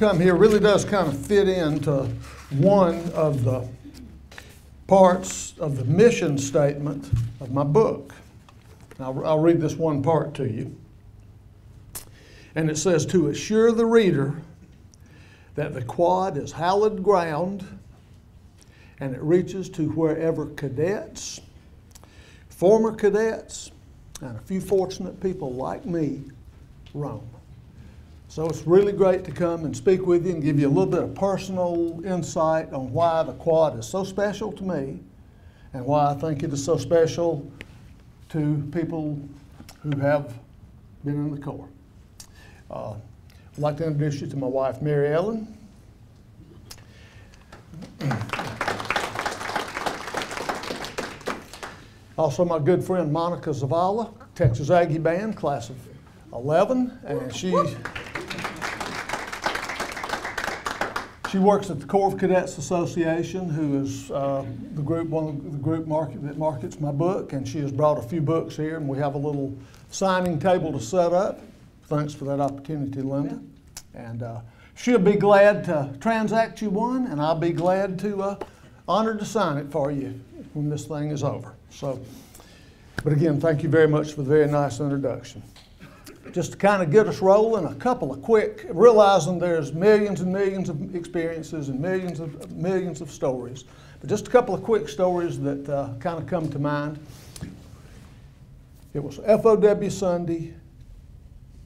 come here really does kind of fit into one of the parts of the mission statement of my book. I'll read this one part to you. And it says, to assure the reader that the quad is hallowed ground and it reaches to wherever cadets, former cadets, and a few fortunate people like me roam. So it's really great to come and speak with you and give you a little bit of personal insight on why the quad is so special to me and why I think it is so special to people who have been in the Corps. I'd like to introduce you to my wife, Mary Ellen. Also my good friend, Monica Zavala, Texas Aggie Band, class of 11, and she works at the Corps of Cadets Association, who is one of the group that markets my book, and she has brought a few books here, and we have a little signing table to set up. Thanks for that opportunity, Linda. And she'll be glad to transact you one, and I'll be glad to honored to sign it for you when this thing is over. So, but again, thank you very much for the very nice introduction. Just to kind of get us rolling, a couple of quick, realizing there's millions and millions of experiences and millions of stories, but just a couple of quick stories that kind of come to mind. It was FOW Sunday,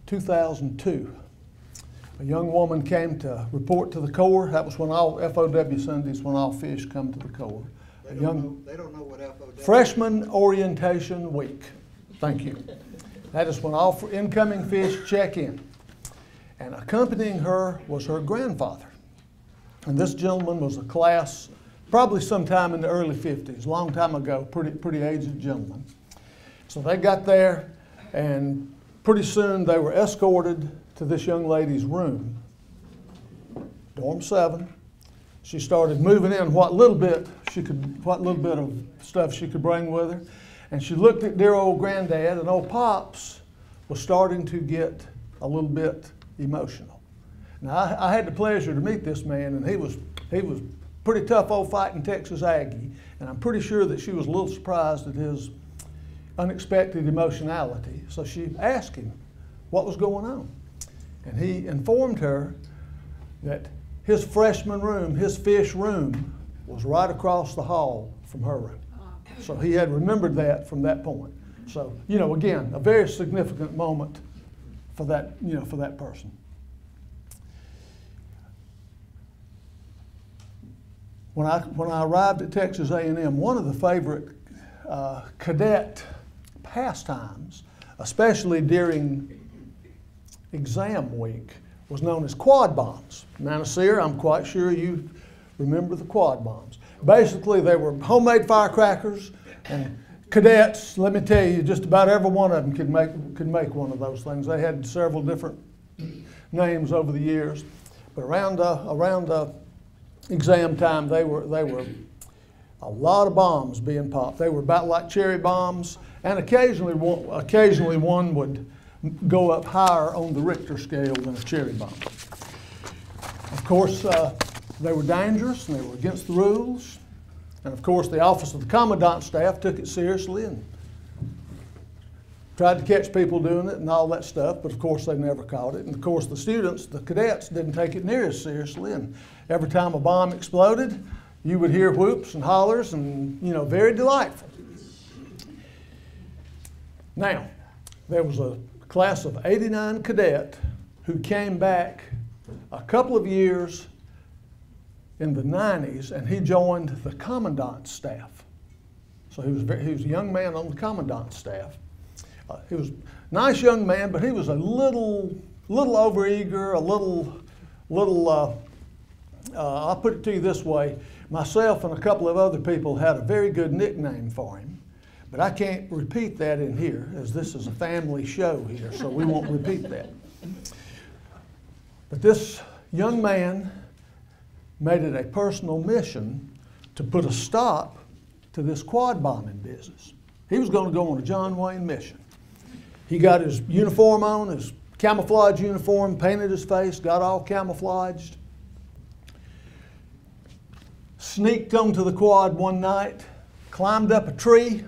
2002. A young woman came to report to the Corps. That was when all FOW Sundays, when all fish come to the Corps. They don't know what FOW is. Freshman Orientation Week. Thank you. That is when all incoming fish check in. And accompanying her was her grandfather. And this gentleman was a class, probably sometime in the early 50s, a long time ago, pretty aged gentleman. So they got there, and pretty soon they were escorted to this young lady's room, dorm 7. She started moving in what little bit of stuff she could bring with her. And she looked at dear old granddad, and old Pops was starting to get a little bit emotional. Now, I had the pleasure to meet this man, and he was pretty tough old fighting Texas Aggie, and I'm pretty sure that she was a little surprised at his unexpected emotionality. So she asked him what was going on. And he informed her that his freshman room, his fish room, was right across the hall from her room. So he had remembered that from that point. So, you know, again, a very significant moment for that, for that person. When I arrived at Texas A&M, one of the favorite cadet pastimes, especially during exam week, was known as quad bombs. Manasir, I'm quite sure you remember the quad bombs. Basically, they were homemade firecrackers, and cadets, let me tell you, just about every one of them could make one of those things. They had several different names over the years, but around exam time, they were a lot of bombs being popped. They were about like cherry bombs, and occasionally one would go up higher on the Richter scale than a cherry bomb. Of course, they were dangerous and they were against the rules. And of course, the Office of the Commandant's staff took it seriously and tried to catch people doing it and all that stuff, but of course they never caught it. And of course the students, the cadets, didn't take it near as seriously, and every time a bomb exploded, you would hear whoops and hollers and, very delightful. Now, there was a class of 89 cadet who came back a couple of years in the 90s, and he joined the commandant's staff. So he was a young man on the commandant's staff. He was a nice young man, but he was a little overeager, I'll put it to you this way. Myself and a couple of other people had a very good nickname for him, but I can't repeat that in here, as this is a family show here, so we won't repeat that. But this young man made it a personal mission to put a stop to this quad bombing business. He was going to go on a John Wayne mission. He got his uniform on, his camouflage uniform, painted his face, got all camouflaged. Sneaked onto the quad one night, climbed up a tree,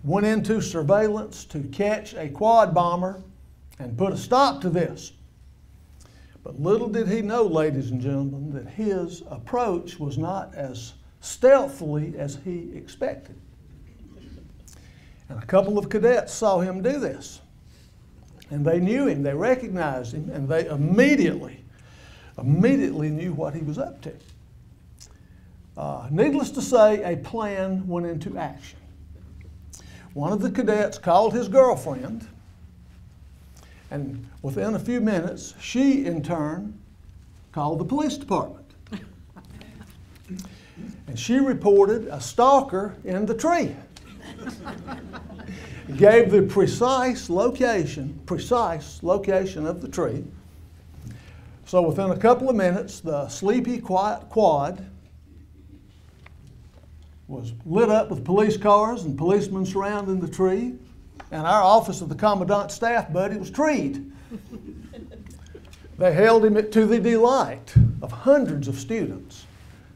went into surveillance to catch a quad bomber and put a stop to this. But little did he know, ladies and gentlemen, that his approach was not as stealthily as he expected. And a couple of cadets saw him do this. And they knew him, they recognized him, and they immediately knew what he was up to. Needless to say, a plan went into action. One of the cadets called his girlfriend, and within a few minutes, she in turn called the police department. And she reported a stalker in the tree. Gave the precise location of the tree. So within a couple of minutes, the sleepy, quiet quad was lit up with police cars and policemen surrounding the tree, and our office of the commandant's staff buddy was treed. They held him to the delight of hundreds of students.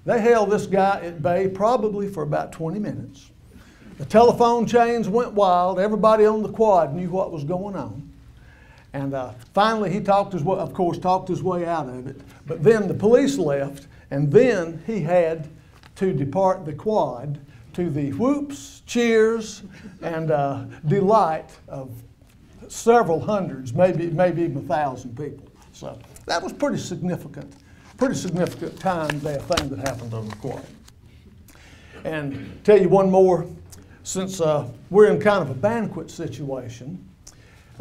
They held this guy at bay probably for about 20 minutes. The telephone chains went wild. Everybody on the quad knew what was going on. And finally he talked his way out of it. But then the police left, and then he had to depart the quad to the whoops, cheers, and delight of several hundreds, maybe even 1,000 people. So that was pretty significant time there, thing that happened on the quad. And tell you one more, since we're in kind of a banquet situation,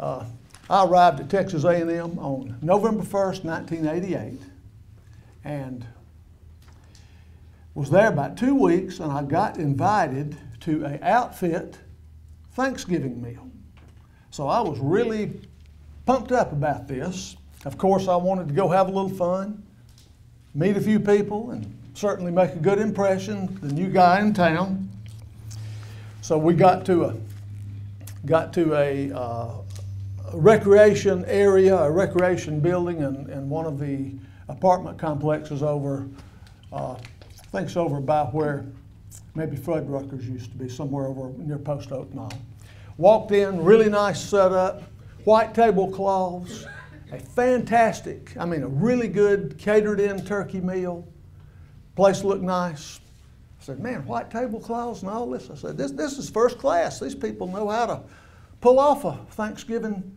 I arrived at Texas A&M on November 1st, 1988, and was there about 2 weeks, and I got invited to an outfit Thanksgiving meal. So I was really pumped up about this. Of course, I wanted to go have a little fun, meet a few people, and certainly make a good impression, the new guy in town. So we got to a recreation area, a recreation building in one of the apartment complexes over, I think it's over by where maybe Fred Rucker's used to be, somewhere over near Post Oak Mall. Walked in, really nice setup, white tablecloths, a really good catered in turkey meal. Place looked nice. I said, man, white tablecloths and all this. I said, this is first class. These people know how to pull off a Thanksgiving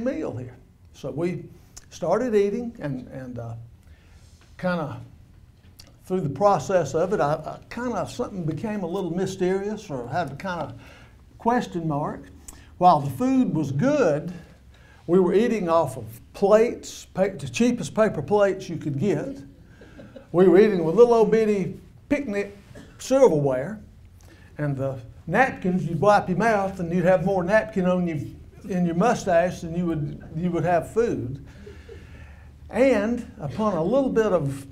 meal here. So we started eating, and kind of through the process of it, something became a little mysterious, or had a kind of question mark. While the food was good, we were eating off of plates, the cheapest paper plates you could get. We were eating with little old bitty picnic silverware, and the napkins, you'd wipe your mouth and you'd have more napkin on you in your mustache than you would have food. And upon a little bit of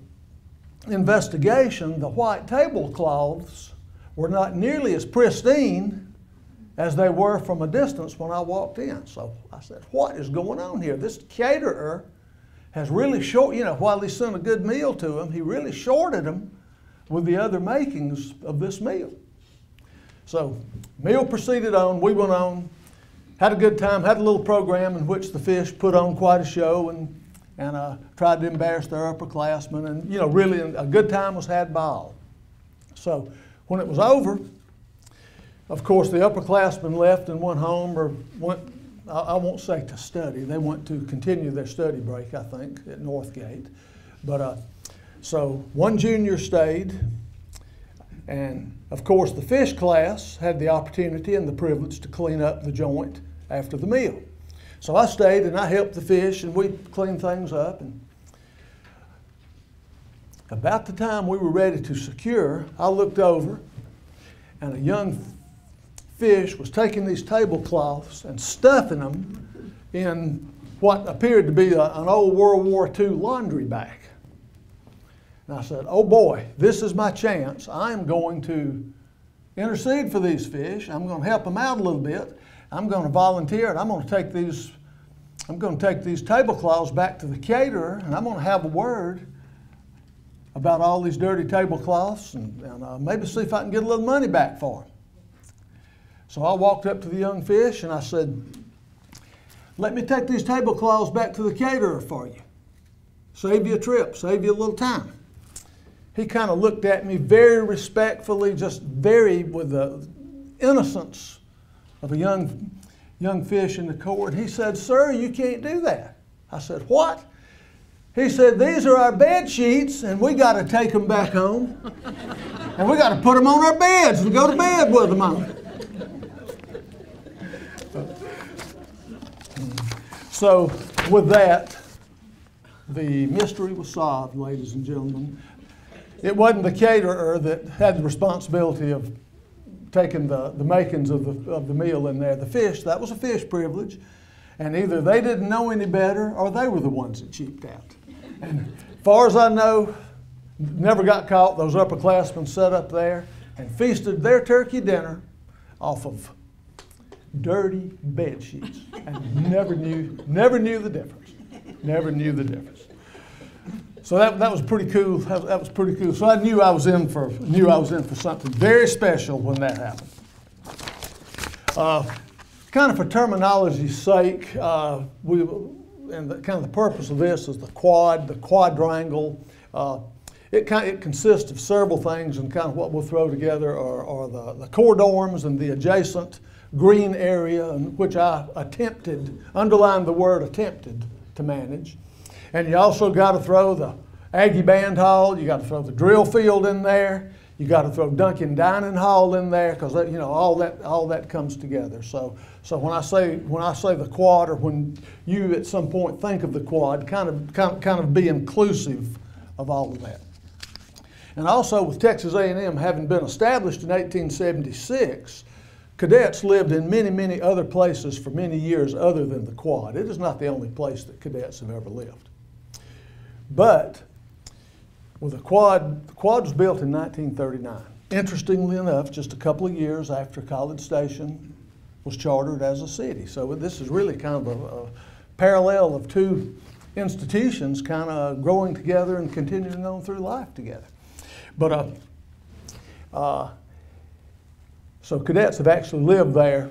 investigation, the white tablecloths were not nearly as pristine as they were from a distance when I walked in. So I said, what is going on here? This caterer has really while he sent a good meal to them, he really shorted them with the other makings of this meal. So meal proceeded on, we went on, had a good time, had a little program in which the fish put on quite a show and tried to embarrass their upperclassmen, and really a good time was had by all. So when it was over, of course the upperclassmen left and went home, or went, I won't say to study, they went to continue their study break, I think, at Northgate. But so one junior stayed, and of course the fish class had the opportunity and the privilege to clean up the joint after the meal. So I stayed and I helped the fish, and we cleaned things up. And about the time we were ready to secure, I looked over, and a young fish was taking these tablecloths and stuffing them in what appeared to be an old World War II laundry bag. And I said, oh boy, this is my chance. I'm going to intercede for these fish. I'm going to help them out a little bit. I'm going to volunteer and I'm going to take these tablecloths back to the caterer, and I'm going to have a word about all these dirty tablecloths and maybe see if I can get a little money back for them. So I walked up to the young fish and I said, let me take these tablecloths back to the caterer for you. Save you a trip, save you a little time. He kind of looked at me very respectfully, just very with the innocence of a young fish in the court. He said, sir, you can't do that. I said, what? He said, these are our bed sheets and we got to take them back home and we got to put them on our beds and go to bed with them on. So with that, the mystery was solved, ladies and gentlemen. It wasn't the caterer that had the responsibility of taking the makings of the meal in there. The fish, that was a fish privilege, and either they didn't know any better or they were the ones that cheaped out. And as far as I know, never got caught. Those upperclassmen sat up there and feasted their turkey dinner off of dirty bed sheets and never knew the difference. Never knew the difference. So that was pretty cool. That was pretty cool. So I knew I was in for something very special when that happened. Kind of for terminology's sake, the purpose of this is the quadrangle. It consists of several things, and kind of what we'll throw together are the core dorms and the adjacent green area, in which I underline the word attempted, to manage. And you also got to throw the Aggie Band Hall. You got to throw the drill field in there. You got to throw Duncan Dining Hall in there, because all that comes together. So when I say the quad, or when you at some point think of the quad, kind of be inclusive of all of that. And also with Texas A&M having been established in 1876, cadets lived in many, many other places for many years other than the quad. It is not the only place that cadets have ever lived. But with the quad was built in 1939. Interestingly enough, just a couple of years after College Station was chartered as a city. So this is really kind of a parallel of two institutions kind of growing together and continuing on through life together. But so cadets have actually lived there.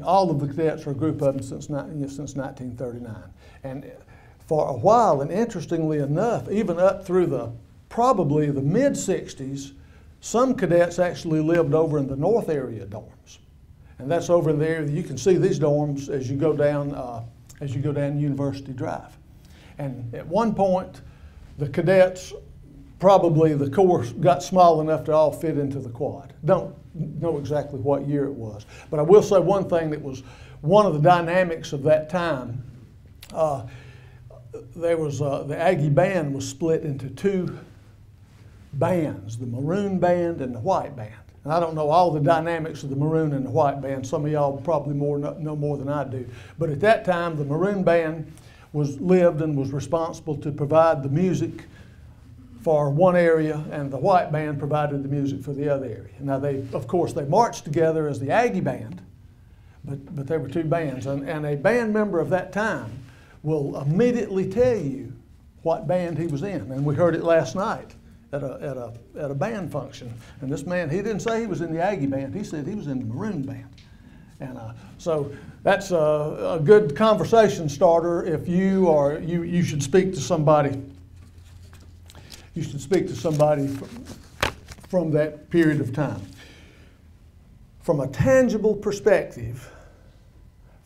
All of the cadets are a group of them since 1939. And for a while, and interestingly enough, even up through probably the mid-60s, some cadets actually lived over in the north area dorms. And that's over in the area, you can see these dorms as you go down University Drive. And at one point, the cadets, probably the core got small enough to all fit into the quad. Don't know exactly what year it was. But I will say one thing that was one of the dynamics of that time. There was the Aggie Band was split into two bands, the maroon band and the white band. And I don't know all the dynamics of the maroon and the white band. Some of y'all probably know more than I do. But at that time, the maroon band lived and was responsible to provide the music for one area, and the white band provided the music for the other area. Now of course they marched together as the Aggie Band, but they were two bands. And a band member of that time will immediately tell you what band he was in. And we heard it last night at a band function. And this man, he didn't say he was in the Aggie Band, he said he was in the maroon band. And so that's a good conversation starter if you should speak to somebody. You should speak to somebody from that period of time. From a tangible perspective,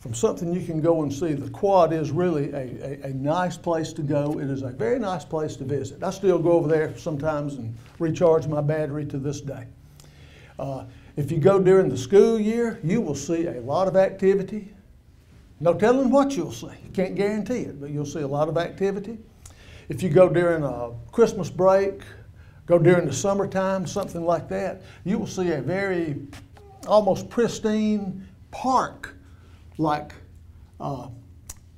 from something you can go and see, the quad is really a nice place to go. It is a very nice place to visit. I still go over there sometimes and recharge my battery to this day. If you go during the school year, you will see a lot of activity. No telling what you'll see. You can't guarantee it, but you'll see a lot of activity. If you go during a Christmas break, go during the summertime, something like that, you will see a very almost pristine park-like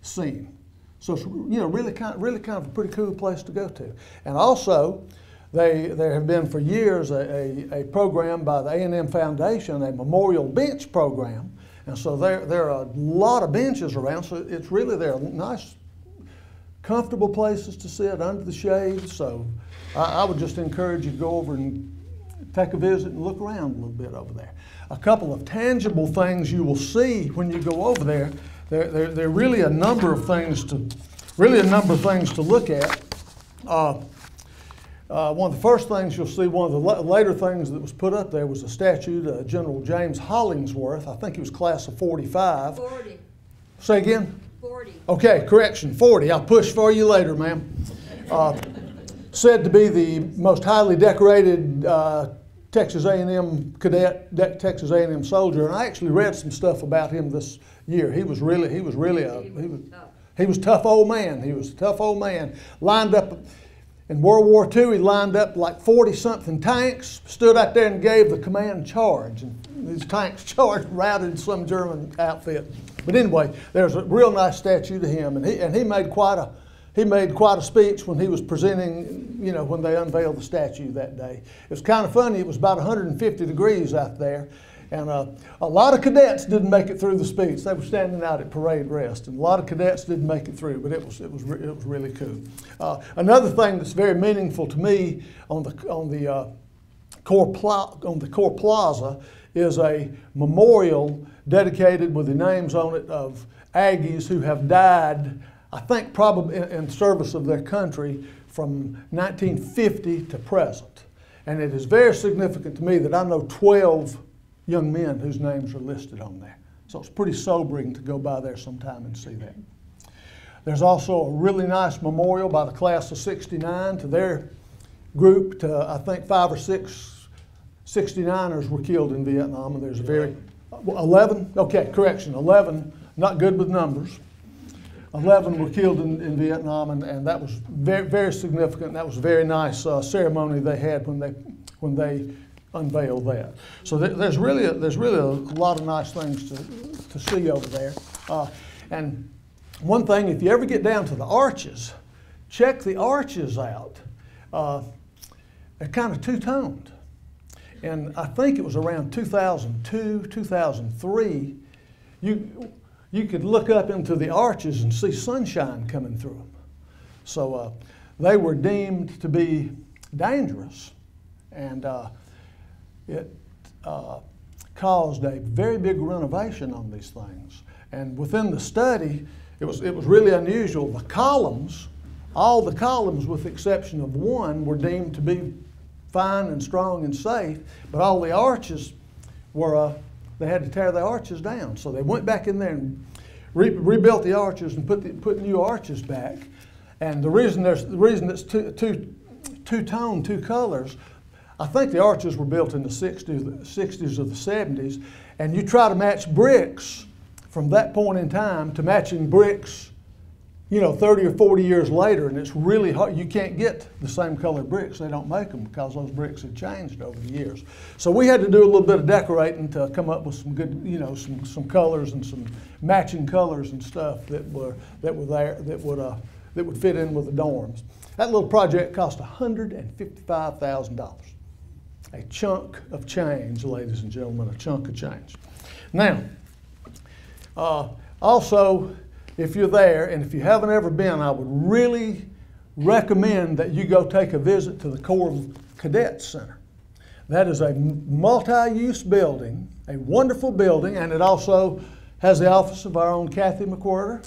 scene. So it's really kind of a pretty cool place to go to. And also, there have been for years a program by the A&M Foundation, a memorial bench program, And so there are a lot of benches around, so it's really, they're nice, comfortable places to sit under the shade. So I would just encourage you to go over and take a visit and look around a little bit over there. A couple of tangible things you will see when you go over there. There are really a number of things to look at. One of the first things you'll see, one of the later things that was put up there was a statute of General James Hollingsworth. I think he was class of 45. 40. Say again? 40. Okay, correction, 40. I'll push for you later, ma'am. Said to be the most highly decorated Texas A&M cadet, Texas A&M soldier, and I actually read some stuff about him this year. He was tough old man. He was a tough old man. Lined up in World War II. He lined up like 40-something tanks, stood out there and gave the command charge. And these tanks charged, routed some German outfit. But anyway, there's a real nice statue to him, and he made quite a speech when he was presenting, you know, when they unveiled the statue that day. It was kind of funny. It was about 150 degrees out there, and a lot of cadets didn't make it through the speech. They were standing out at parade rest, and a lot of cadets didn't make it through, but it was really cool. Another thing that's very meaningful to me on the core plaza is a memorial dedicated with the names on it of Aggies who have died, I think probably in service of their country from 1950 to present. And it is very significant to me that I know 12 young men whose names are listed on there. So it's pretty sobering to go by there sometime and see that. There's also a really nice memorial by the class of 69 to their group. To, I think 5 or 6 69ers were killed in Vietnam, and there's a very, 11? Okay, correction, 11, not good with numbers. 11 were killed in Vietnam, and that was very, very significant. That was a very nice ceremony they had when they unveiled that. So there's really a lot of nice things to see over there. And one thing, if you ever get down to the arches, check the arches out. They're kind of two-toned. And I think it was around 2002, 2003, you could look up into the arches and see sunshine coming through them. So they were deemed to be dangerous, and it caused a very big renovation on these things. And within the study, it was really unusual. The columns, all the columns with the exception of one, were deemed to be fine and strong and safe, but all the arches were, they had to tear the arches down. So they went back in there and rebuilt the arches and put new arches back. And the reason it's two-tone, two colors, I think the arches were built in the 60s or the 70s, and you try to match bricks from that point in time to matching bricks, you know, 30 or 40 years later, and it's really hard. You can't get the same color bricks. They don't make them because those bricks have changed over the years. So we had to do a little bit of decorating to come up with some good, you know, some colors and some matching colors and stuff that were there that would fit in with the dorms. That little project cost $155,000. A chunk of change, ladies and gentlemen, a chunk of change. Now, also, if you're there, and if you haven't ever been, I would really recommend that you go take a visit to the Corps Cadets Center. That is a multi-use building, a wonderful building, and it also has the office of our own Kathy McWhirter.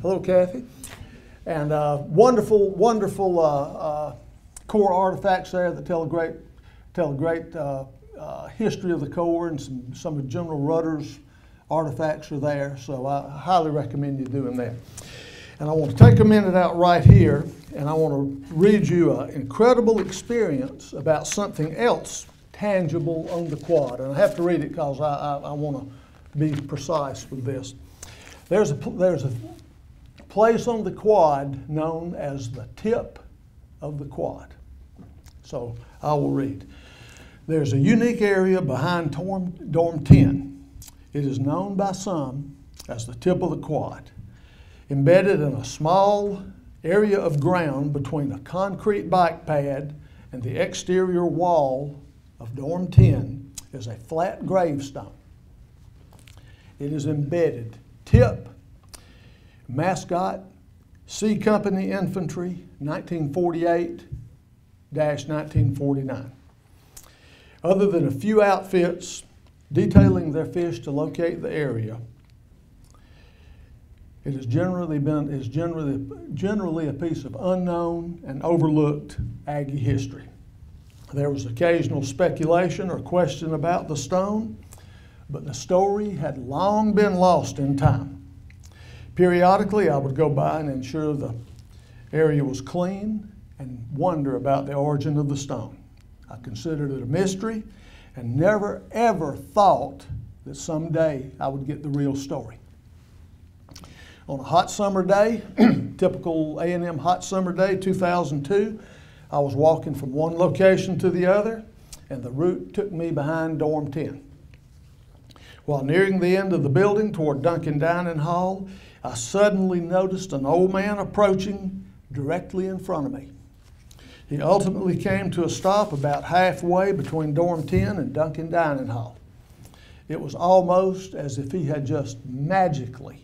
Hello, Kathy. And wonderful Corps artifacts there that tell a great history of the Corps, and some of General Rudder's artifacts are there, so I highly recommend you doing that. And I want to take a minute out right here, and I want to read you an incredible experience about something else tangible on the quad. And I have to read it because I want to be precise with this. There's a place on the quad known as the tip of the quad. So I will read. There's a unique area behind Dorm 10. It is known by some as the tip of the quad. Embedded in a small area of ground between a concrete bike pad and the exterior wall of Dorm 10 is a flat gravestone. It is embedded. Tip, mascot, C Company Infantry, 1948-1949. Other than a few outfits detailing their fish to locate the area, it has generally a piece of unknown and overlooked Aggie history. There was occasional speculation or question about the stone, but the story had long been lost in time. Periodically, I would go by and ensure the area was clean and wonder about the origin of the stone. I considered it a mystery and never ever thought that someday I would get the real story. On a hot summer day, typical A&M hot summer day, 2002, I was walking from one location to the other, and the route took me behind Dorm 10. While nearing the end of the building toward Duncan Dining Hall, I suddenly noticed an old man approaching directly in front of me. He ultimately came to a stop about halfway between Dorm 10 and Duncan Dining Hall. It was almost as if he had just magically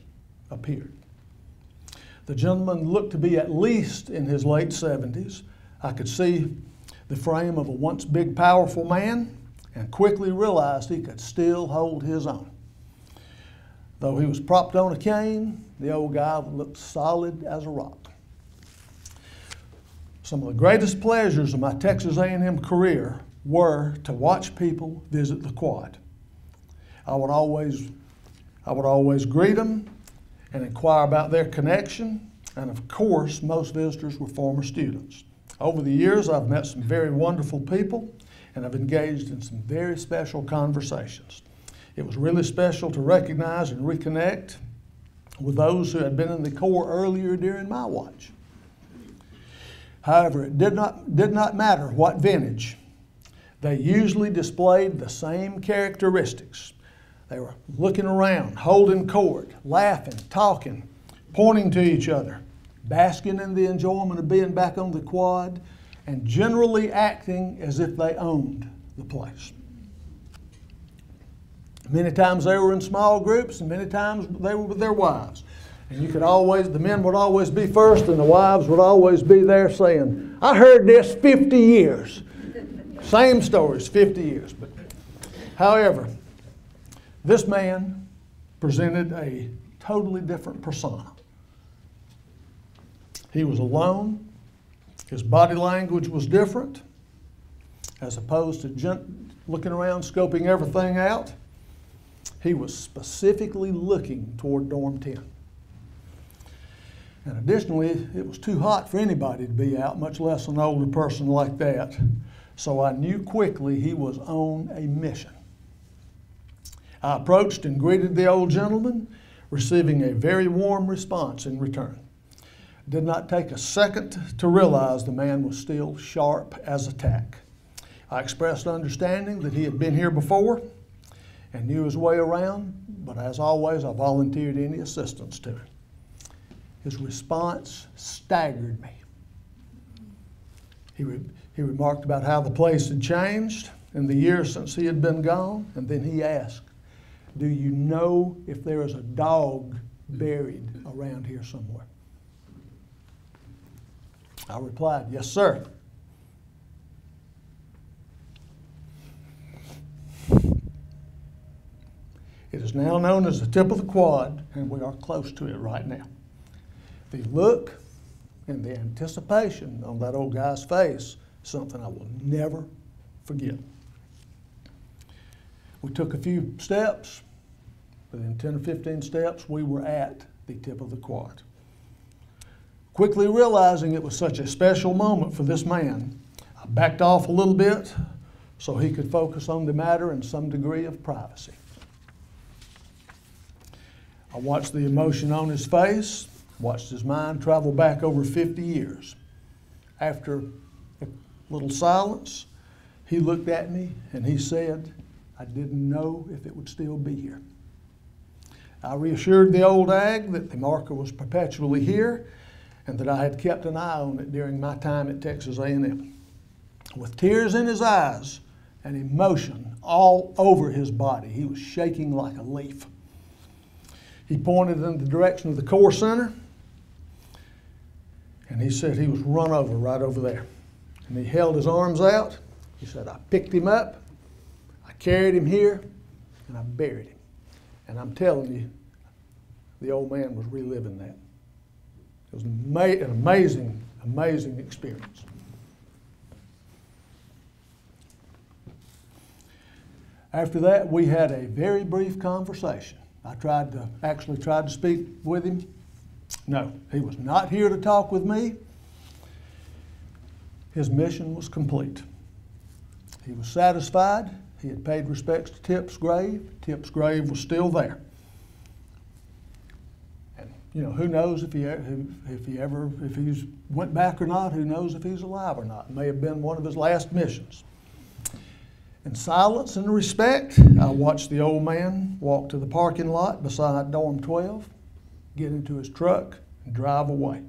appeared. The gentleman looked to be at least in his late 70s. I could see the frame of a once big, powerful man and quickly realized he could still hold his own. Though he was propped on a cane, the old guy looked solid as a rock. Some of the greatest pleasures of my Texas A&M career were to watch people visit the quad. I would always greet them and inquire about their connection, and of course, most visitors were former students. Over the years, I've met some very wonderful people, and I've engaged in some very special conversations. It was really special to recognize and reconnect with those who had been in the Corps earlier during my watch. However, it did not matter what vintage. They usually displayed the same characteristics. They were looking around, holding court, laughing, talking, pointing to each other, basking in the enjoyment of being back on the quad, and generally acting as if they owned the place. Many times they were in small groups, and many times they were with their wives. And the men would always be first, and the wives would always be there saying, "I heard this 50 years. Same stories, 50 years. But, however, this man presented a totally different persona. He was alone. His body language was different. As opposed to looking around, scoping everything out, he was specifically looking toward Dorm 10. And additionally, it was too hot for anybody to be out, much less an older person like that. So I knew quickly he was on a mission. I approached and greeted the old gentleman, receiving a very warm response in return. It did not take a second to realize the man was still sharp as a tack. I expressed understanding that he had been here before and knew his way around, but as always, I volunteered any assistance to him. His response staggered me. He remarked about how the place had changed in the years since he had been gone, and then he asked, "Do you know if there is a dog buried around here somewhere?" I replied, "Yes, sir." It is now known as the tip of the quad, and we are close to it right now. The look and the anticipation on that old guy's face is something I will never forget. We took a few steps. Within 10 or 15 steps, we were at the tip of the quad. Quickly realizing it was such a special moment for this man, I backed off a little bit so he could focus on the matter in some degree of privacy. I watched the emotion on his face, watched his mind travel back over 50 years. After a little silence, he looked at me and he said, "I didn't know if it would still be here." I reassured the old ag that the marker was perpetually here and that I had kept an eye on it during my time at Texas A&M. With tears in his eyes and emotion all over his body, he was shaking like a leaf. He pointed in the direction of the Corps Center, and he said he was run over right over there. And he held his arms out. He said, I picked him up, I carried him here, and I buried him. And I'm telling you, the old man was reliving that. It was an amazing, amazing experience. After that, we had a very brief conversation. I actually tried to speak with him. No, he was not here to talk with me. His mission was complete. He was satisfied. He had paid respects to Tip's grave. Tip's grave was still there. And you know, who knows if he's went back or not? Who knows if he's alive or not? It may have been one of his last missions. In silence and respect, I watched the old man walk to the parking lot beside Dorm 12, get into his truck, and drive away.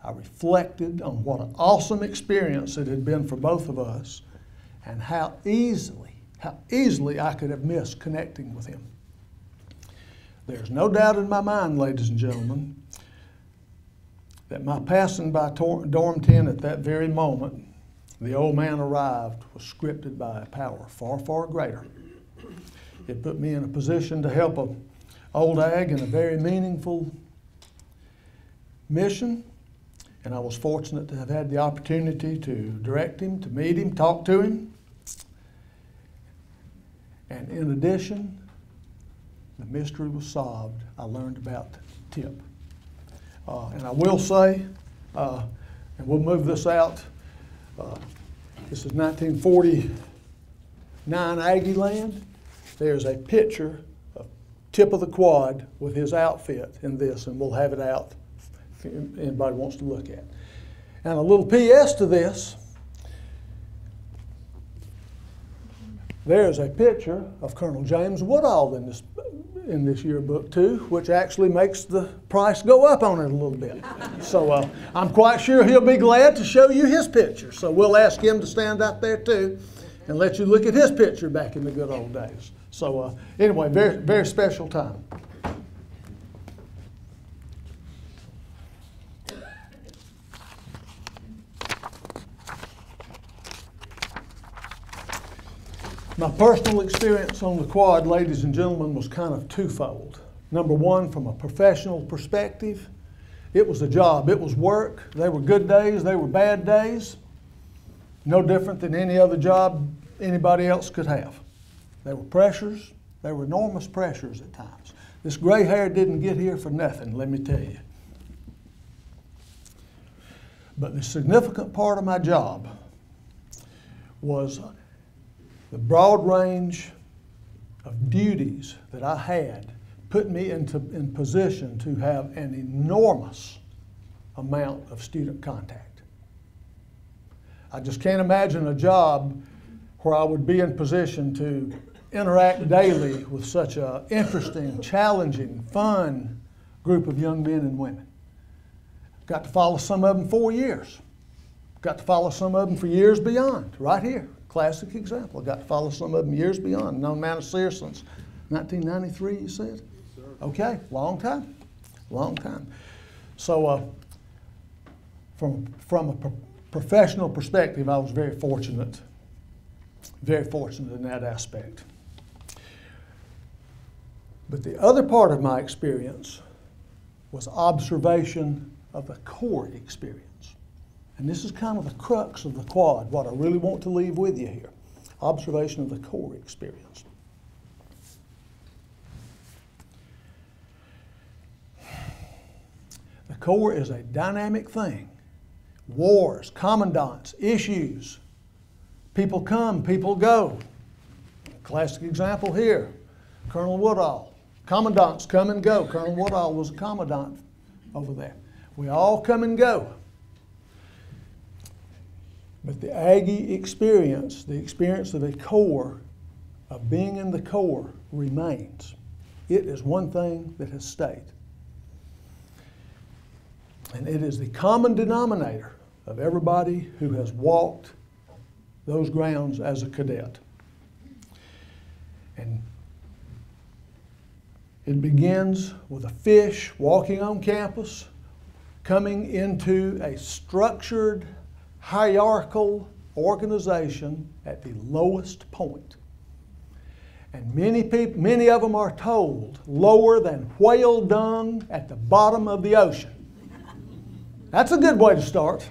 I reflected on what an awesome experience it had been for both of us, and how easily I could have missed connecting with him. There's no doubt in my mind, ladies and gentlemen, that my passing by Dorm 10 at that very moment, the old man arrived, was scripted by a power far, far greater. It put me in a position to help an old ag in a very meaningful mission, and I was fortunate to have had the opportunity to direct him, to meet him, talk to him. And in addition, the mystery was solved. I learned about Tip. And I will say, and we'll move this out, this is 1949 Aggieland. There's a picture of Tip of the Quad with his outfit in this, and we'll have it out if anybody wants to look at. And a little PS to this, there's a picture of Colonel James Woodall in this yearbook too, which actually makes the price go up on it a little bit. So I'm quite sure he'll be glad to show you his picture. So we'll ask him to stand out there too and let you look at his picture back in the good old days. So anyway, very, very special time. My personal experience on the quad, ladies and gentlemen, was kind of twofold. Number one, from a professional perspective, it was a job, it was work. They were good days, they were bad days. No different than any other job anybody else could have. There were pressures, there were enormous pressures at times. This gray hair didn't get here for nothing, let me tell you. But the significant part of my job was the broad range of duties that I had put me in position to have an enormous amount of student contact. I just can't imagine a job where I would be in position to interact daily with such an interesting, challenging, fun group of young men and women. Got to follow some of them 4 years. Got to follow some of them for years beyond, right here. Classic example. I got to follow some of them years beyond. Known Mount Sear since 1993, you said? Yes, sir. Okay, long time, long time. So from a professional perspective, I was very fortunate in that aspect. But the other part of my experience was observation of the Corps experience. And this is kind of the crux of the quad, what I really want to leave with you here. Observation of the Corps experience. The Corps is a dynamic thing. Wars, commandants, issues. People come, people go. Classic example here, Colonel Woodall. Commandants come and go. Colonel Woodall was a commandant over there. We all come and go. But the Aggie experience, the experience of a Corps, of being in the Corps, remains. It is one thing that has stayed. And it is the common denominator of everybody who has walked those grounds as a cadet. And It begins with a fish walking on campus, coming into a structured, hierarchical organization at the lowest point. And many of them are told lower than whale dung at the bottom of the ocean. That's a good way to start,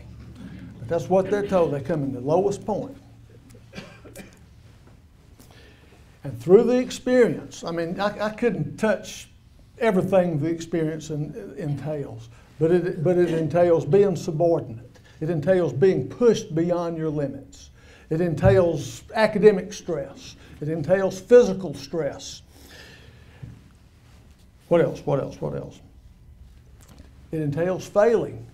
but that's what they're told. They come in the lowest point. And through the experience, I mean, I couldn't touch everything the experience entails, but it entails being subordinate. It entails being pushed beyond your limits. It entails academic stress. It entails physical stress. What else? It entails failing.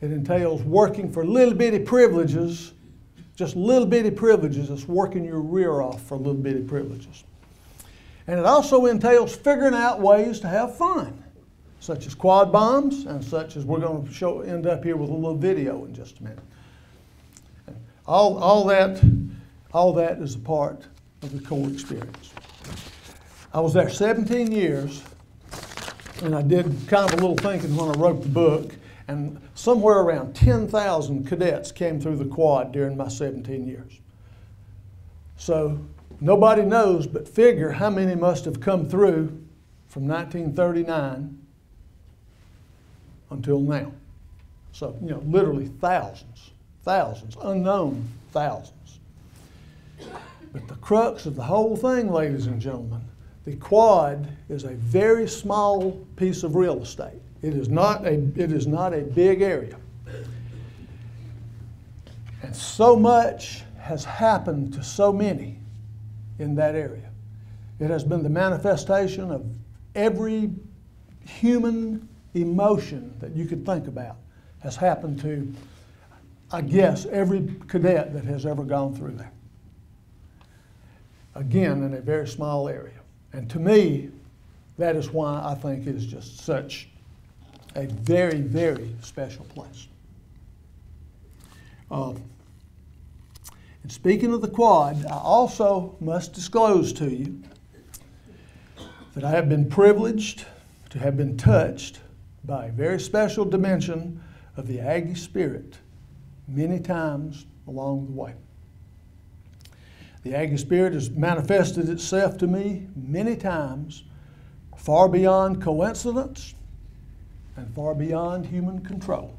It entails working for little bitty privileges, just little bitty privileges. It's working your rear off for little bitty privileges. And it also entails figuring out ways to have fun, such as quad bombs and such as we're going to end up here with a little video in just a minute. All that is a part of the core experience. I was there 17 years, and I did kind of a little thinking when I wrote the book, and somewhere around 10,000 cadets came through the quad during my 17 years. So nobody knows, but figure how many must have come through from 1939 until now. So, literally thousands, unknown thousands. But the crux of the whole thing, ladies and gentlemen, the quad is a very small piece of real estate. It is not a big area. And so much has happened to so many in that area. It has been the manifestation of every human emotion that you could think about has happened to, I guess, every cadet that has ever gone through there. Again, in a very small area. And to me, that is why I think it is just such a very, very special place. And speaking of the quad, I also must disclose to you that I have been privileged to have been touched by a very special dimension of the Aggie spirit many times along the way. The Aggie spirit has manifested itself to me many times, far beyond coincidence and far beyond human control.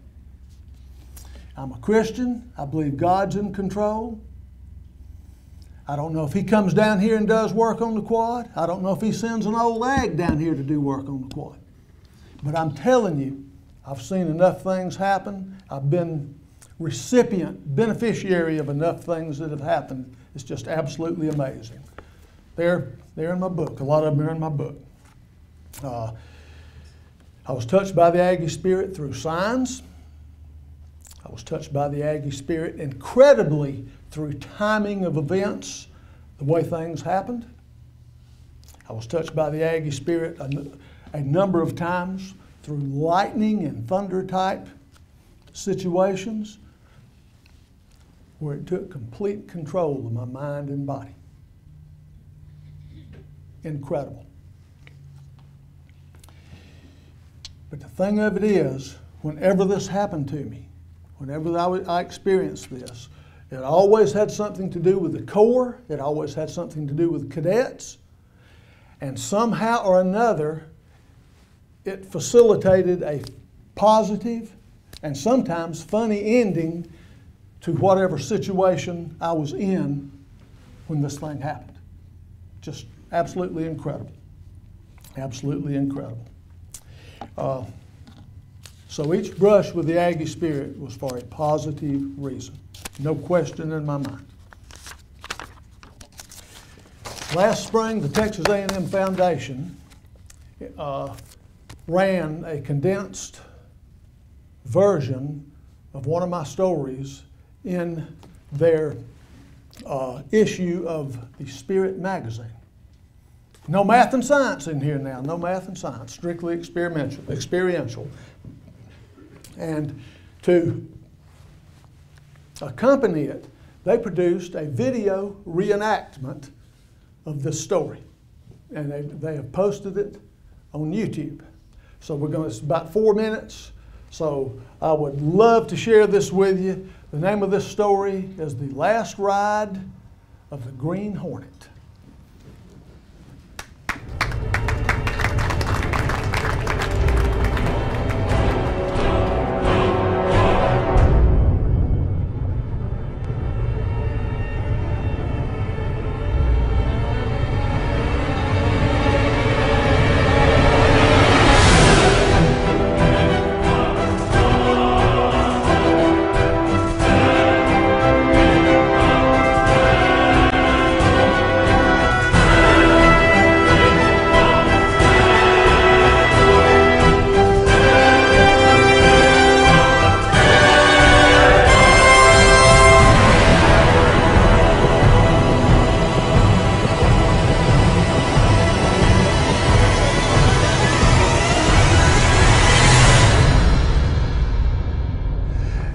I'm a Christian. I believe God's in control. I don't know if He comes down here and does work on the quad. I don't know if He sends an old ag down here to do work on the quad. But I'm telling you, I've seen enough things happen. I've been beneficiary of enough things that have happened. It's just absolutely amazing. They're in my book. A lot of them are in my book. I was touched by the Aggie spirit through signs. I was touched by the Aggie spirit incredibly through timing of events, the way things happened. I was touched by the Aggie spirit a number of times through lightning and thunder type situations where it took complete control of my mind and body. Incredible. But the thing of it is, whenever this happened to me, whenever I experienced this, it always had something to do with the Corps, it always had something to do with cadets, and somehow or another, it facilitated a positive and sometimes funny ending to whatever situation I was in when this thing happened. Just absolutely incredible. Absolutely incredible. So each brush with the Aggie spirit was for a positive reason. No question in my mind. Last spring, the Texas A&M Foundation ran a condensed version of one of my stories in their issue of the Spirit magazine. No math and science in here now, no math and science, strictly experiential. And to accompany it, they produced a video reenactment of this story. and they have posted it on YouTube. So it's about 4 minutes. So I would love to share this with you. The name of this story is The Last Ride of the Green Hornet.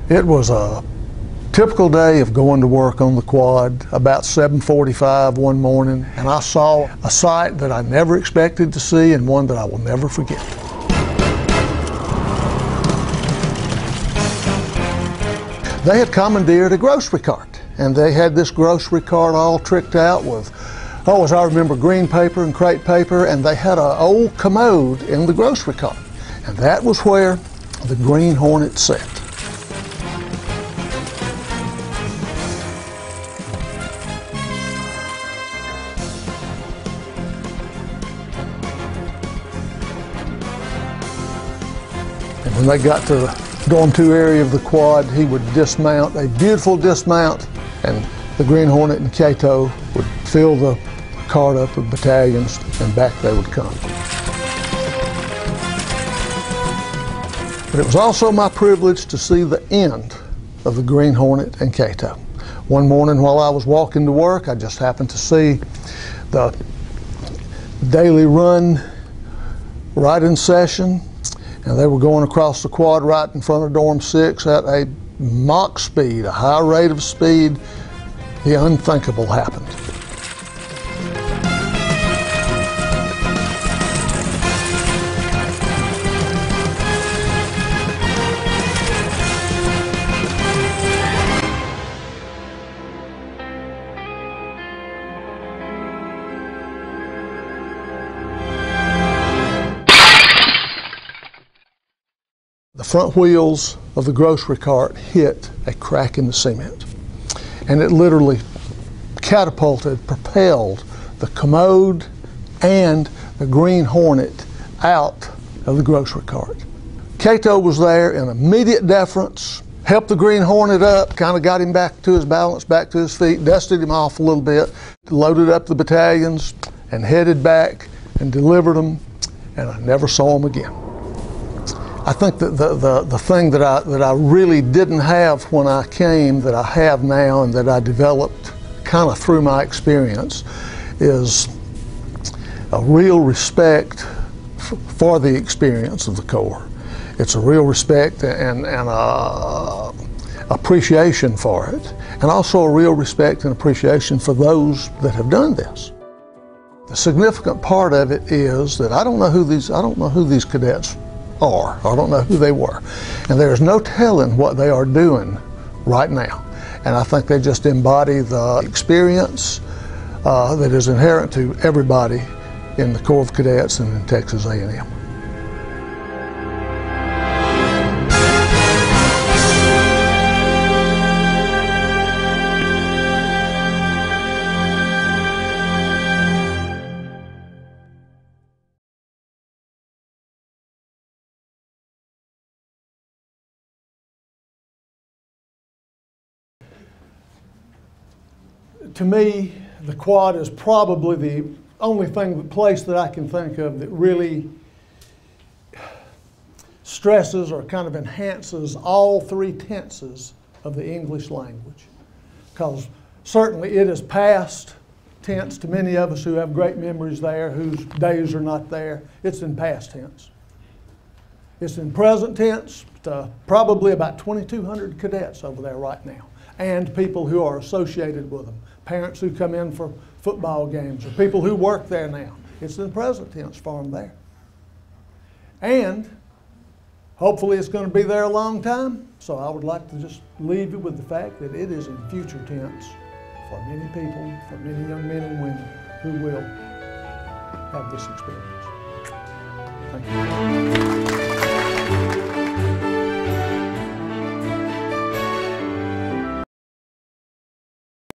It was a typical day of going to work on the quad about 7:45 one morning, and I saw a sight that I never expected to see and one that I will never forget. They had commandeered a grocery cart, and they had this grocery cart all tricked out with, as I remember, green paper and crepe paper, and they had an old commode in the grocery cart, and that was where the Green Hornet sat. When they got to the dorm 2 area of the quad, he would dismount, a beautiful dismount, and the Green Hornet and Cato would fill the cart up with battalions, and back they would come. But it was also my privilege to see the end of the Green Hornet and Cato. One morning while I was walking to work, I just happened to see the daily run right in session. And they were going across the quad right in front of dorm 6 at a Mach speed, a high rate of speed. The unthinkable happened. The front wheels of the grocery cart hit a crack in the cement, and it literally catapulted, propelled the commode and the Green Hornet out of the grocery cart. Cato was there in immediate deference, helped the Green Hornet up, kind of got him back to his balance, back to his feet, dusted him off a little bit, loaded up the battalions, and headed back and delivered them, and I never saw him again. I think that the thing that I really didn't have when I came, that I have now and that I developed kind of through my experience, is a real respect for the experience of the Corps. It's a real respect and appreciation for it, and also a real respect and appreciation for those that have done this. The significant part of it is that I don't know who these cadets are. I don't know who they were. And there's no telling what they are doing right now. And I think they just embody the experience that is inherent to everybody in the Corps of Cadets and in Texas A&M. To me, the quad is probably the only place that I can think of that really stresses or kind of enhances all 3 tenses of the English language. Because certainly it is past tense to many of us who have great memories there, whose days are not there. It's in past tense. It's in present tense to probably about 2,200 cadets over there right now, and people who are associated with them. Parents who come in for football games, or people who work there now. It's in the present tense form there. And hopefully it's going to be there a long time. So I would like to just leave you with the fact that it is in future tense for many people, for many young men and women who will have this experience. Thank you.